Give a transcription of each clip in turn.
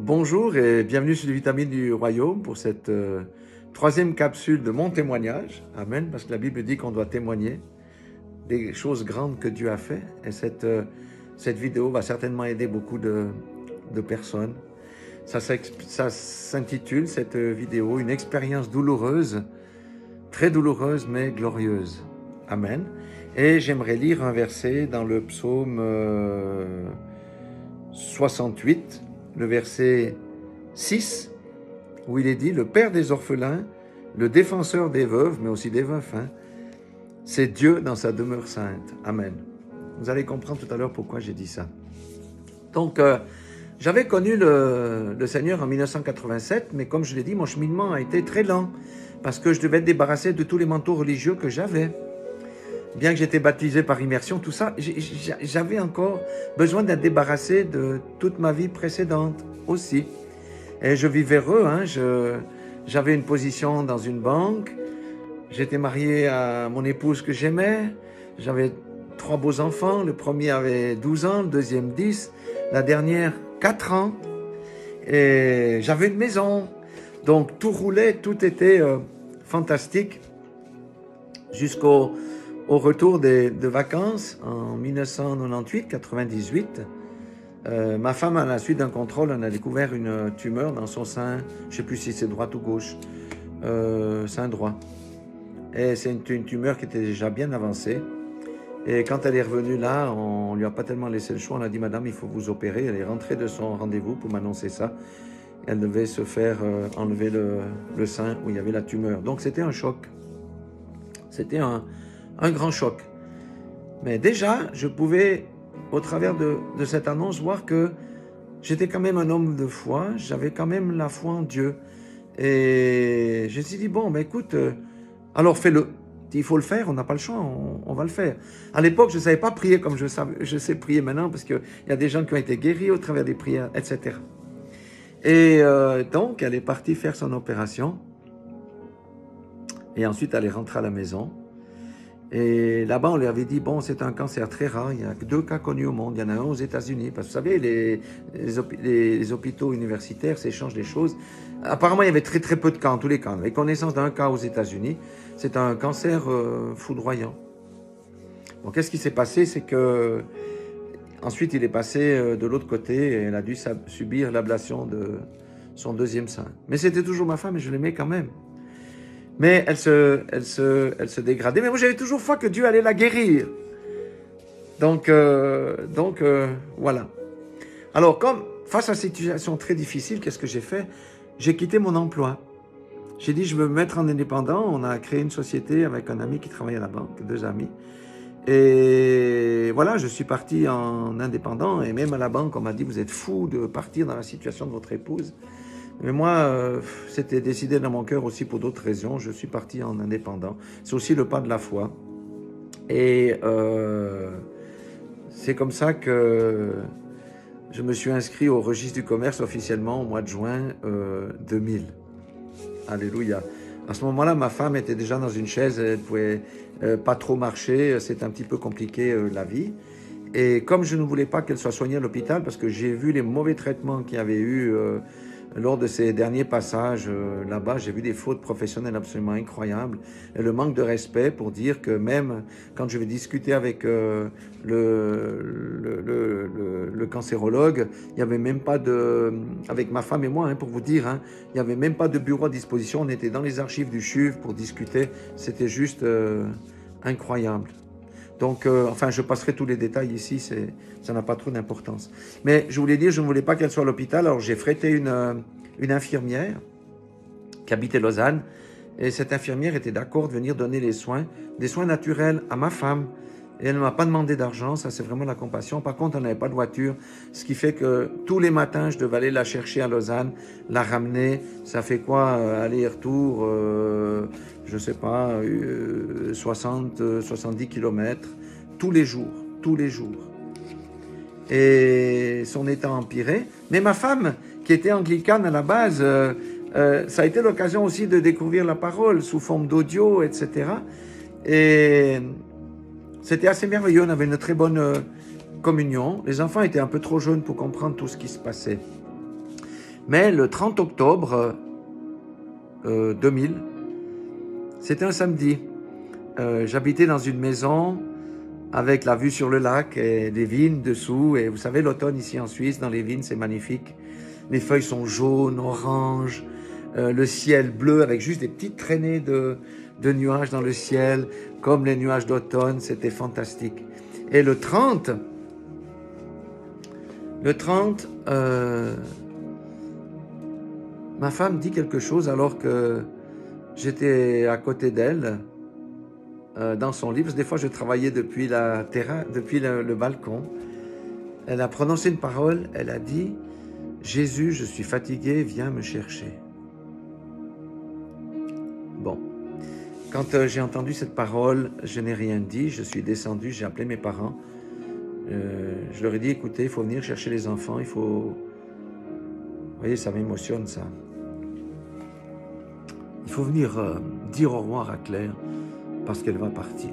Bonjour et bienvenue sur les vitamines du royaume pour cette troisième capsule de mon témoignage. Amen, parce que la Bible dit qu'on doit témoigner des choses grandes que Dieu a fait. Et cette vidéo va certainement aider beaucoup de personnes. Ça s'intitule, cette vidéo, une expérience douloureuse, très douloureuse mais glorieuse. Amen. Et j'aimerais lire un verset dans le psaume 68, le verset 6, où il est dit « Le Père des orphelins, le défenseur des veuves, mais aussi des veufs, c'est Dieu dans sa demeure sainte. » Amen. Vous allez comprendre tout à l'heure pourquoi j'ai dit ça. Donc, j'avais connu le Seigneur en 1987, mais comme je l'ai dit, mon cheminement a été très lent, parce que je devais être débarrassé de tous les manteaux religieux que j'avais. Bien que j'étais baptisé par immersion, tout ça, j'avais encore besoin d'être débarrassé de toute ma vie précédente aussi. Et je vivais heureux, j'avais une position dans une banque, j'étais marié à mon épouse que j'aimais, j'avais 3 beaux enfants, le premier avait 12 ans, le deuxième 10, la dernière 4 ans, et j'avais une maison. Donc tout roulait, tout était fantastique jusqu'au retour de vacances en 1998-98, ma femme, à la suite d'un contrôle, on a découvert une tumeur dans son sein. Je ne sais plus si c'est droite ou gauche, sein droit. Et c'est une tumeur qui était déjà bien avancée. Et quand elle est revenue là, on ne lui a pas tellement laissé le choix. On a dit, madame, il faut vous opérer. Elle est rentrée de son rendez-vous pour m'annoncer ça. Elle devait se faire enlever le sein où il y avait la tumeur. Donc c'était un choc. C'était un grand choc. Mais déjà, je pouvais, au travers de cette annonce, voir que j'étais quand même un homme de foi, j'avais quand même la foi en Dieu. Et je me suis dit, bon, ben écoute, alors fais-le. Il faut le faire, on n'a pas le choix, on va le faire. À l'époque, je ne savais pas prier comme je sais prier maintenant, parce qu'il y a des gens qui ont été guéris au travers des prières, etc. Et donc, elle est partie faire son opération. Et ensuite, elle est rentrée à la maison. Et là-bas, on lui avait dit, bon, c'est un cancer très rare, il n'y a que 2 cas connus au monde, il y en a un aux États-Unis, parce que vous savez, les hôpitaux universitaires s'échangent des choses. Apparemment, il y avait très très peu de cas, en tous les cas. On avait connaissance d'un cas aux États-Unis, c'est un cancer foudroyant. Bon, qu'est-ce qui s'est passé? C'est que ensuite, il est passé de l'autre côté et elle a dû subir l'ablation de son deuxième sein. Mais c'était toujours ma femme et je l'aimais quand même. Mais elle se dégradait. Mais moi, j'avais toujours foi que Dieu allait la guérir. Donc voilà. Alors, comme face à cette situation très difficile, qu'est-ce que j'ai fait? J'ai quitté mon emploi. J'ai dit, je veux me mettre en indépendant. On a créé une société avec un ami qui travaille à la banque, 2 amis. Et voilà, je suis parti en indépendant. Et même à la banque, on m'a dit, vous êtes fou de partir dans la situation de votre épouse. Mais moi, c'était décidé dans mon cœur aussi pour d'autres raisons. Je suis parti en indépendant. C'est aussi le pas de la foi. Et c'est comme ça que je me suis inscrit au registre du commerce officiellement au mois de juin 2000. Alléluia. À ce moment-là, ma femme était déjà dans une chaise. Elle ne pouvait pas trop marcher. C'était un petit peu compliqué la vie. Et comme je ne voulais pas qu'elle soit soignée à l'hôpital, parce que j'ai vu les mauvais traitements qu'il y avait eu lors de ces derniers passages là-bas, j'ai vu des fautes professionnelles absolument incroyables et le manque de respect pour dire que même quand je vais discuter avec le cancérologue, il n'y avait même pas avec ma femme et moi, pour vous dire, il n'y avait même pas de bureau à disposition, on était dans les archives du CHUV pour discuter, c'était juste incroyable. Donc, enfin, je passerai tous les détails ici, ça n'a pas trop d'importance. Mais je voulais dire, je ne voulais pas qu'elle soit à l'hôpital, alors j'ai frété une infirmière qui habitait Lausanne, et cette infirmière était d'accord de venir donner des soins naturels à ma femme. Et elle ne m'a pas demandé d'argent, ça c'est vraiment la compassion. Par contre, elle n'avait pas de voiture, ce qui fait que tous les matins, je devais aller la chercher à Lausanne, la ramener. Ça fait quoi, aller-retour, je ne sais pas, 70 kilomètres, tous les jours. Et son état empirait. Mais ma femme, qui était anglicane à la base, ça a été l'occasion aussi de découvrir la parole sous forme d'audio, etc. Et c'était assez merveilleux, on avait une très bonne communion. Les enfants étaient un peu trop jeunes pour comprendre tout ce qui se passait. Mais le 30 octobre 2000, c'était un samedi. J'habitais dans une maison avec la vue sur le lac et des vignes dessous. Et vous savez, l'automne ici en Suisse, dans les vignes, c'est magnifique. Les feuilles sont jaunes, oranges, le ciel bleu avec juste des petites traînées de nuages dans le ciel, comme les nuages d'automne, c'était fantastique. Et le 30, ma femme dit quelque chose alors que j'étais à côté d'elle, dans son lit, parce que des fois je travaillais depuis le balcon. Elle a prononcé une parole, elle a dit « Jésus, je suis fatigué, viens me chercher ». Bon, quand j'ai entendu cette parole, je n'ai rien dit, je suis descendu, j'ai appelé mes parents. Je leur ai dit, écoutez, il faut venir chercher les enfants, il faut... Vous voyez, ça m'émotionne ça. Il faut venir dire au revoir à Claire parce qu'elle va partir.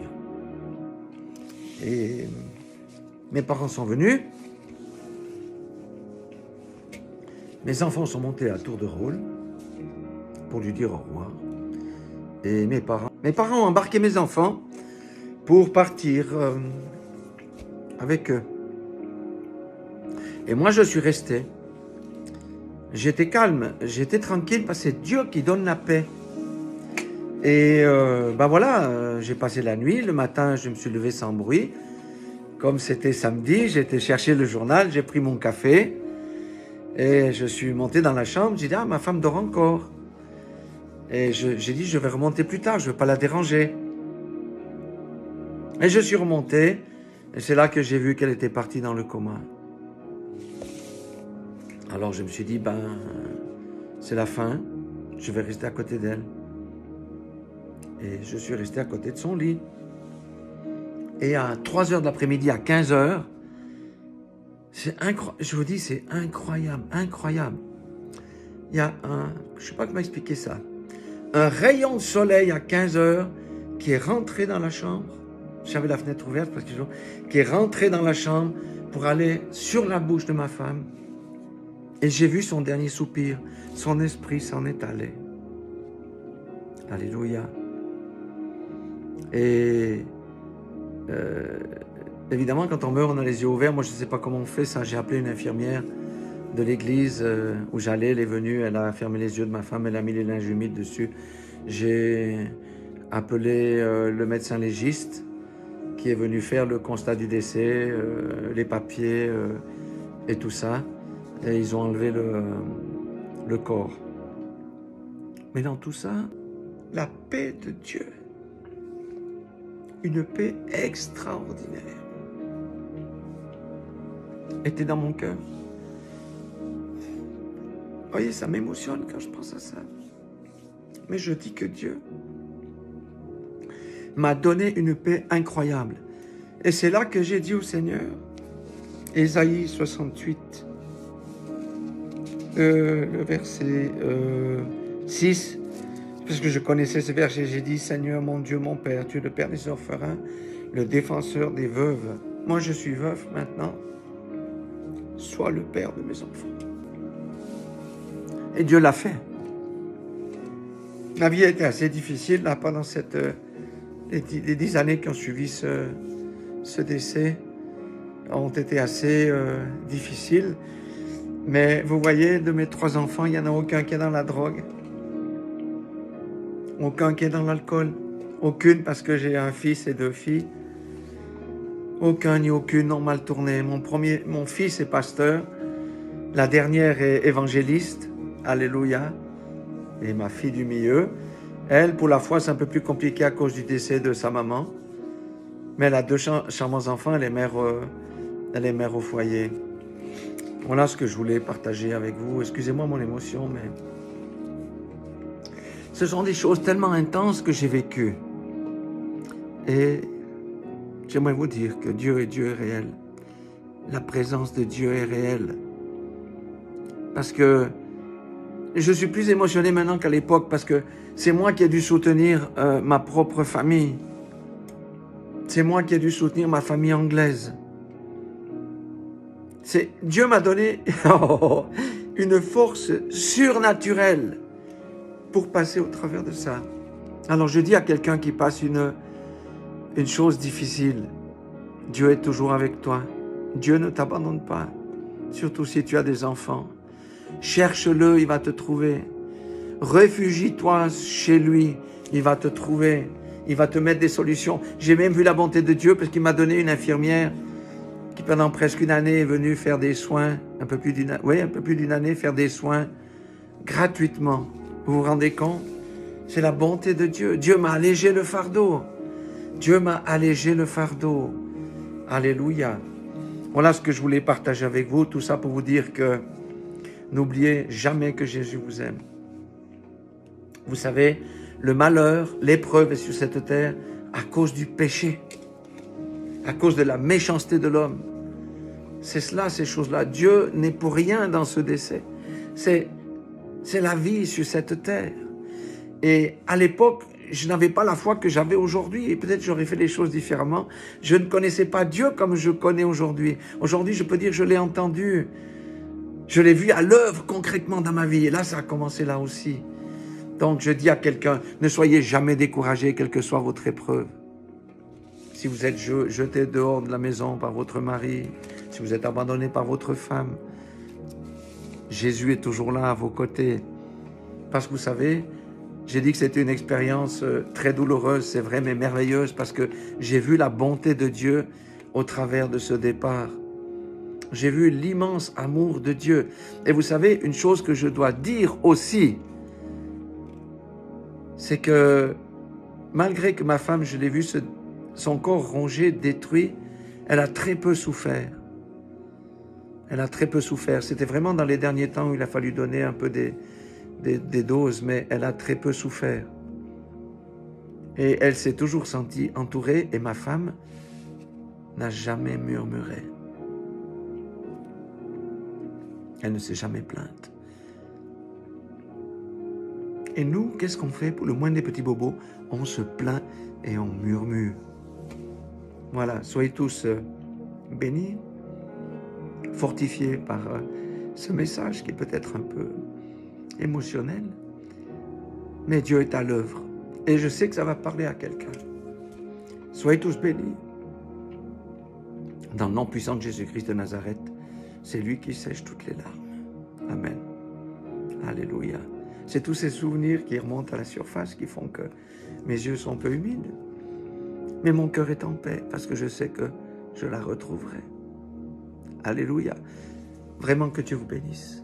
Et mes parents sont venus. Mes enfants sont montés à tour de rôle pour lui dire au revoir. Et mes parents ont embarqué mes enfants pour partir avec eux. Et moi, je suis resté. J'étais calme, j'étais tranquille parce que c'est Dieu qui donne la paix. Et ben voilà, j'ai passé la nuit. Le matin, je me suis levé sans bruit. Comme c'était samedi, j'ai été chercher le journal, j'ai pris mon café. Et je suis monté dans la chambre. J'ai dit, ah, ma femme dort encore. Et j'ai dit, je vais remonter plus tard, je ne veux pas la déranger. Et je suis remonté. Et c'est là que j'ai vu qu'elle était partie dans le coma. Alors je me suis dit, ben, c'est la fin, je vais rester à côté d'elle. Et je suis resté à côté de son lit. Et à 3h de l'après-midi, à 15h, je vous dis, c'est incroyable, incroyable. Il y a je ne sais pas comment expliquer ça, un rayon de soleil à 15h qui est rentré dans la chambre. J'avais la fenêtre ouverte parce que qui est rentré dans la chambre pour aller sur la bouche de ma femme. Et j'ai vu son dernier soupir. Son esprit s'en est allé. Alléluia. Et évidemment, quand on meurt, on a les yeux ouverts. Moi, je ne sais pas comment on fait ça. J'ai appelé une infirmière de l'église où j'allais. Elle est venue, elle a fermé les yeux de ma femme, elle a mis les linges humides dessus. J'ai appelé le médecin légiste qui est venu faire le constat du décès, les papiers et tout ça. Et ils ont enlevé le corps. Mais dans tout ça, la paix de Dieu, une paix extraordinaire, était dans mon cœur. Vous voyez, ça m'émotionne quand je pense à ça. Mais je dis que Dieu m'a donné une paix incroyable. Et c'est là que j'ai dit au Seigneur, Ésaïe 68, le verset 6, parce que je connaissais ce verset, j'ai dit, Seigneur, mon Dieu, mon Père, tu es le Père des orphelins, le défenseur des veuves. Moi, je suis veuf maintenant. Sois le Père de mes enfants. Et Dieu l'a fait. La vie a été assez difficile là, pendant les 10 années qui ont suivi ce décès ont été assez difficiles. Mais vous voyez, de mes 3 enfants, il n'y en a aucun qui est dans la drogue. Aucun qui est dans l'alcool. Aucune parce que j'ai un fils et 2 filles. Aucun ni aucune n'ont mal tourné. Mon fils est pasteur. La dernière est évangéliste. Alléluia. Et ma fille du milieu, elle, pour la foi, c'est un peu plus compliqué à cause du décès de sa maman. Mais elle a 2 charmants enfants, elle est mère au foyer. Voilà ce que je voulais partager avec vous. Excusez-moi mon émotion, mais ce sont des choses tellement intenses que j'ai vécues. Et j'aimerais vous dire que Dieu est réel. La présence de Dieu est réelle. Parce que je suis plus émotionné maintenant qu'à l'époque, parce que c'est moi qui ai dû soutenir ma propre famille. C'est moi qui ai dû soutenir ma famille anglaise. Dieu m'a donné... une force surnaturelle pour passer au travers de ça. Alors je dis à quelqu'un qui passe une chose difficile, Dieu est toujours avec toi. Dieu ne t'abandonne pas, surtout si tu as des enfants. Cherche-le, il va te trouver. Réfugie-toi chez lui, il va te trouver. Il va te mettre des solutions. J'ai même vu la bonté de Dieu parce qu'il m'a donné une infirmière qui pendant presque une année est venue faire des soins, un peu plus d'une année, faire des soins gratuitement. Vous vous rendez compte? C'est la bonté de Dieu. Dieu m'a allégé le fardeau. Dieu m'a allégé le fardeau. Alléluia. Voilà ce que je voulais partager avec vous. Tout ça pour vous dire que n'oubliez jamais que Jésus vous aime. Vous savez, le malheur, l'épreuve est sur cette terre à cause du péché, à cause de la méchanceté de l'homme. C'est cela, ces choses-là. Dieu n'est pour rien dans ce décès. C'est la vie sur cette terre. Et à l'époque, je n'avais pas la foi que j'avais aujourd'hui. Et peut-être j'aurais fait les choses différemment. Je ne connaissais pas Dieu comme je connais aujourd'hui. Aujourd'hui, je peux dire que je l'ai entendu. Je l'ai vu à l'œuvre concrètement dans ma vie. Et là, ça a commencé là aussi. Donc, je dis à quelqu'un, ne soyez jamais découragé, quelle que soit votre épreuve. Si vous êtes jeté dehors de la maison par votre mari, si vous êtes abandonné par votre femme, Jésus est toujours là à vos côtés. Parce que vous savez, j'ai dit que c'était une expérience très douloureuse, c'est vrai, mais merveilleuse, parce que j'ai vu la bonté de Dieu au travers de ce départ. J'ai vu l'immense amour de Dieu. Et vous savez, une chose que je dois dire aussi, c'est que malgré que ma femme, je l'ai vu, son corps rongé, détruit, elle a très peu souffert. Elle a très peu souffert. C'était vraiment dans les derniers temps où il a fallu donner un peu des doses, mais elle a très peu souffert. Et elle s'est toujours sentie entourée, et ma femme n'a jamais murmuré. Elle ne s'est jamais plainte. Et nous, qu'est-ce qu'on fait pour le moindre des petits bobos? On se plaint et on murmure. Voilà, soyez tous bénis, fortifiés par ce message qui est peut-être un peu émotionnel, mais Dieu est à l'œuvre. Et je sais que ça va parler à quelqu'un. Soyez tous bénis. Dans le nom puissant de Jésus-Christ de Nazareth, c'est lui qui sèche toutes les larmes. Amen. Alléluia. C'est tous ces souvenirs qui remontent à la surface qui font que mes yeux sont un peu humides. Mais mon cœur est en paix parce que je sais que je la retrouverai. Alléluia. Vraiment que Dieu vous bénisse.